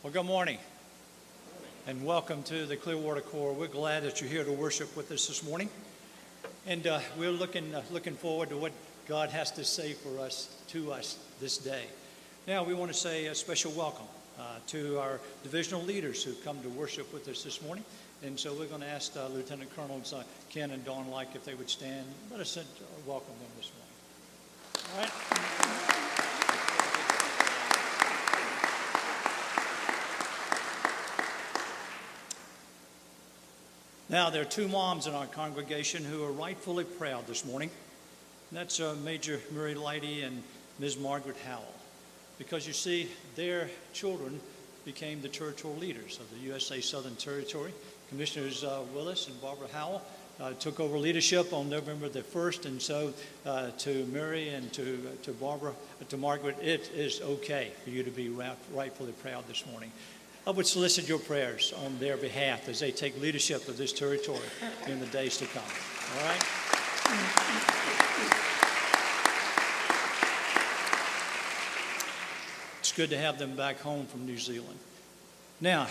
Well, good morning and welcome to the Clearwater Corps. We're glad that you're here to worship with us this morning, and we're looking forward to what God has to say to us this day. Now, we want to say a special welcome to our divisional leaders who come to worship with us this morning, and so we're going to ask Lieutenant Colonels Ken and Dawn Like if they would stand. Let us welcome them this morning. All right. Now, there are two moms in our congregation who are rightfully proud this morning. And that's Major Murray Lighty and Ms. Margaret Howell. Because you see, their children became the territorial leaders of the USA Southern Territory. Commissioners Willis and Barbara Howell took over leadership on November the 1st. And so to Murray and to Barbara, to Margaret, it is okay for you to be rightfully proud this morning. I would solicit your prayers on their behalf as they take leadership of this territory in the days to come. All right? It's good to have them back home from New Zealand. Now,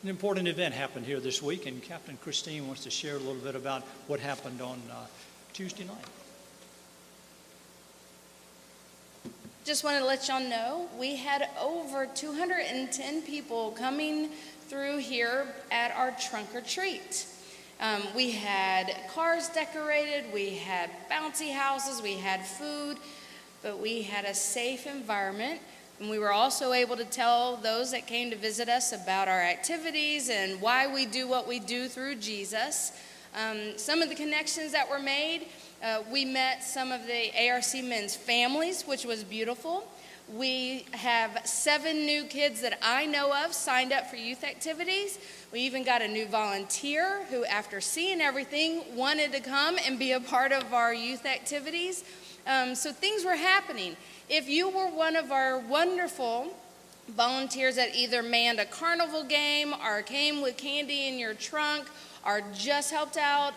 an important event happened here this week, and Captain Christine wants to share a little bit about what happened on Tuesday night. Just wanted to let y'all know we had over 210 people coming through here at our trunk or treat. We had cars decorated, we had bouncy houses, we had food, but we had a safe environment. And we were also able to tell those that came to visit us about our activities and why we do what we do through Jesus. Some of the connections that were made, we met some of the ARC men's families, which was beautiful. We have 7 new kids that I know of signed up for youth activities. We even got a new volunteer who, after seeing everything, wanted to come and be a part of our youth activities. So things were happening. If you were one of our wonderful volunteers that either manned a carnival game or came with candy in your trunk or just helped out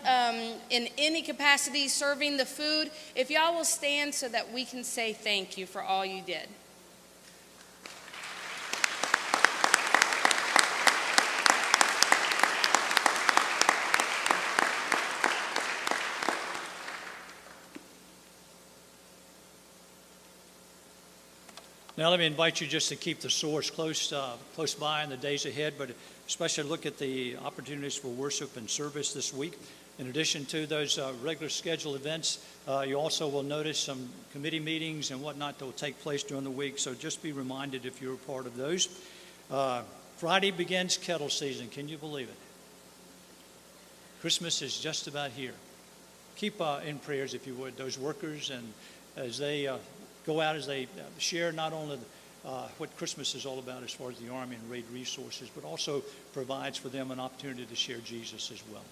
in any capacity serving the food, if y'all will stand so that we can say thank you for all you did. Now let me invite you just to keep the source close by in the days ahead, but especially look at the opportunities for worship and service this week. In addition to those regular scheduled events, you also will notice some committee meetings and whatnot that will take place during the week, so just be reminded if you're a part of those. Friday begins kettle season. Can you believe it? Christmas is just about here. Keep in prayers, if you would, those workers, and as they go out, as they share not only what Christmas is all about as far as the Army and raid resources, but also provides for them an opportunity to share Jesus as well.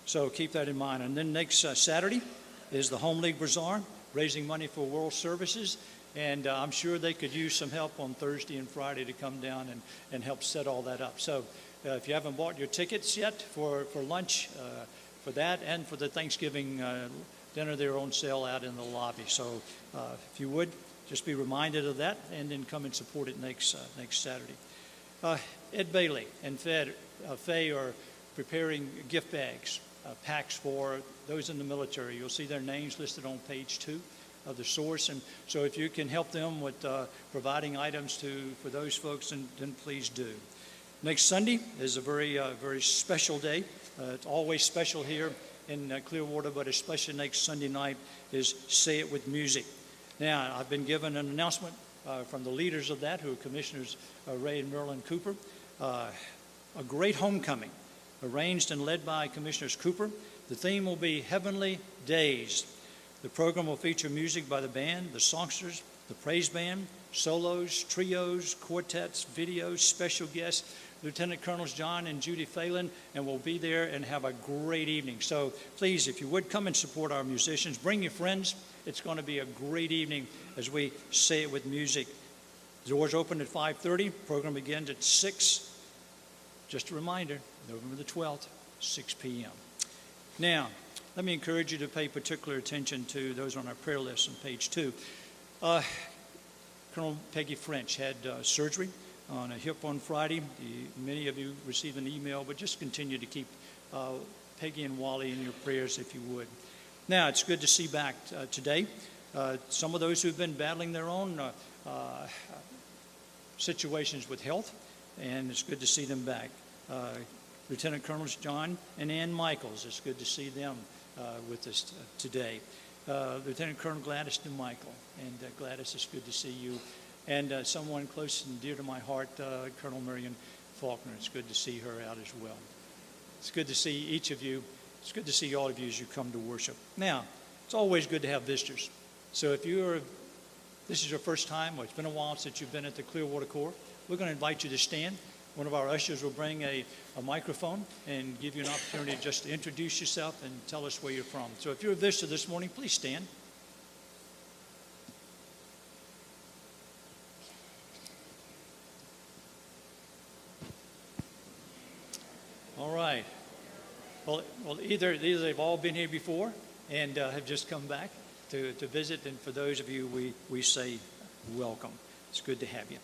So keep that in mind. And then next Saturday is the Home League Bazaar, raising money for World Services. And I'm sure they could use some help on Thursday and Friday to come down and help set all that up. So if you haven't bought your tickets yet for lunch, for that and for the Thanksgiving dinner, they're on sale out in the lobby. So if you would, just be reminded of that and then come and support it next Saturday. Ed Bailey and Faye are preparing gift bags, packs for those in the military. You'll see their names listed on page 2 of the source. And so if you can help them with providing items for those folks, then please do. Next Sunday is a very special day. It's always special here in Clearwater, but especially next Sunday night is Say It With Music. Now, I've been given an announcement from the leaders of that, who are Commissioners Ray and Marilyn Cooper. A great homecoming, arranged and led by Commissioners Cooper. The theme will be Heavenly Days. The program will feature music by the band, the songsters, the praise band, solos, trios, quartets, videos, special guests, Lieutenant Colonels John and Judy Phelan, and we'll be there and have a great evening. So please, if you would, come and support our musicians. Bring your friends. It's going to be a great evening as we Say It With Music. The doors open at 5:30. Program begins at 6. Just a reminder, November the 12th, 6 p.m. Now, let me encourage you to pay particular attention to those on our prayer list on page 2. Colonel Peggy French had surgery on a hip on Friday. Many of you received an email, but just continue to keep Peggy and Wally in your prayers if you would. Now, it's good to see back today. Some of those who've been battling their own situations with health, and it's good to see them back. Lieutenant Colonels John and Ann Michaels, it's good to see them with us today. Lieutenant Colonel Gladys DeMichael, and Gladys, it's good to see you. And someone close and dear to my heart, Colonel Marion Faulker, it's good to see her out as well. It's good to see each of you. It's good to see all of you as you come to worship. Now, it's always good to have visitors. So if this is your first time, or it's been a while since you've been at the Clearwater Corps, we're going to invite you to stand. One of our ushers will bring a microphone and give you an opportunity just to introduce yourself and tell us where you're from. So if you're a visitor this morning, please stand. All right. Well, either they've all been here before and have just come back to visit, and for those of you, we say welcome. It's good to have you.